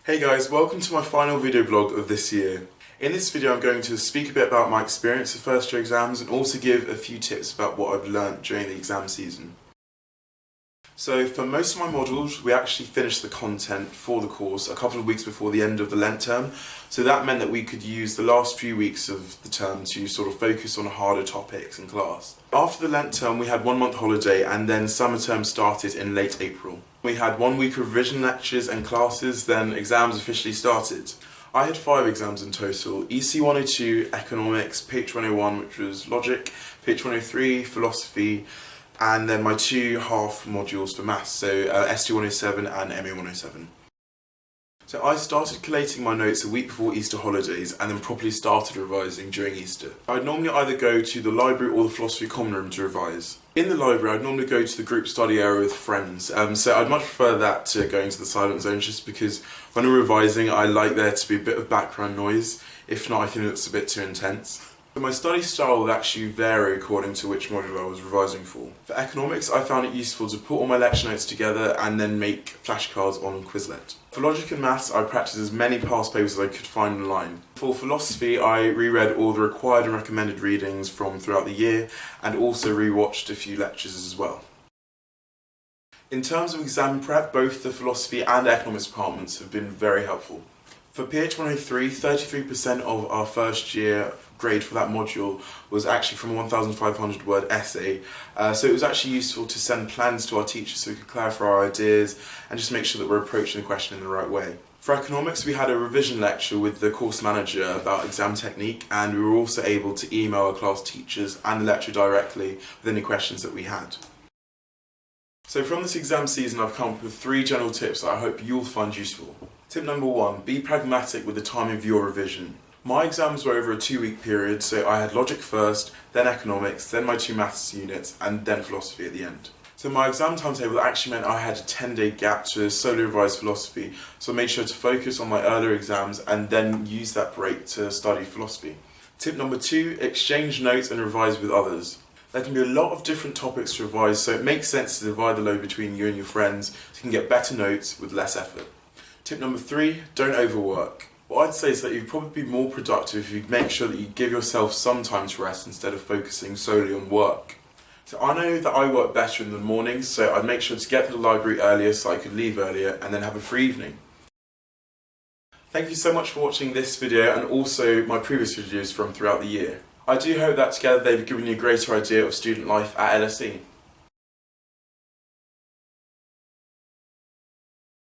Hey guys, welcome to my final video blog of this year. In this video I'm going to speak a bit about my experience of first year exams and also give a few tips about what I've learnt during the exam season. So for most of my modules we actually finished the content for the course a couple of weeks before the end of the Lent term, so that meant that we could use the last few weeks of the term to sort of focus on harder topics in class. After the Lent term we had 1 month holiday and then summer term started in late April. We had 1 week of revision lectures and classes, then exams officially started. I had 5 exams in total: EC 102, Economics, PH 101 which was Logic, PH 103, Philosophy, and then my 2 half modules for Maths, so ST 107 and MA 107. So I started collating my notes a week before Easter holidays and then properly started revising during Easter. I'd normally either go to the library or the philosophy common room to revise. In the library I'd normally go to the group study area with friends, so I'd much prefer that to going to the silent zone, just because when I'm revising I like there to be a bit of background noise. If not, I think it's a bit too intense. So my study style would actually vary according to which module I was revising for. For Economics, I found it useful to put all my lecture notes together and then make flashcards on Quizlet. For Logic and Maths, I practiced as many past papers as I could find online. For Philosophy, I reread all the required and recommended readings from throughout the year and also rewatched a few lectures as well. In terms of exam prep, both the Philosophy and Economics departments have been very helpful. For PH 103, 33% of our first year grade for that module was actually from a 1,500 word essay, so it was actually useful to send plans to our teachers so we could clarify our ideas and just make sure that we're approaching the question in the right way. For Economics, we had a revision lecture with the course manager about exam technique, and we were also able to email our class teachers and the lecturer directly with any questions that we had. So from this exam season I've come up with 3 general tips that I hope you'll find useful. Tip number 1, be pragmatic with the time of your revision. My exams were over a 2-week period, so I had Logic first, then Economics, then my 2 Maths units, and then Philosophy at the end. So my exam timetable actually meant I had a 10-day gap to solo revise Philosophy, so I made sure to focus on my earlier exams and then use that break to study Philosophy. Tip number 2, exchange notes and revise with others. There can be a lot of different topics to revise, so it makes sense to divide the load between you and your friends so you can get better notes with less effort. Tip number 3, don't overwork. What I'd say is that you'd probably be more productive if you make sure that you give yourself some time to rest instead of focusing solely on work. So I know that I work better in the mornings, so I'd make sure to get to the library earlier so I could leave earlier and then have a free evening. Thank you so much for watching this video and also my previous videos from throughout the year. I do hope that together they've given you a greater idea of student life at LSE.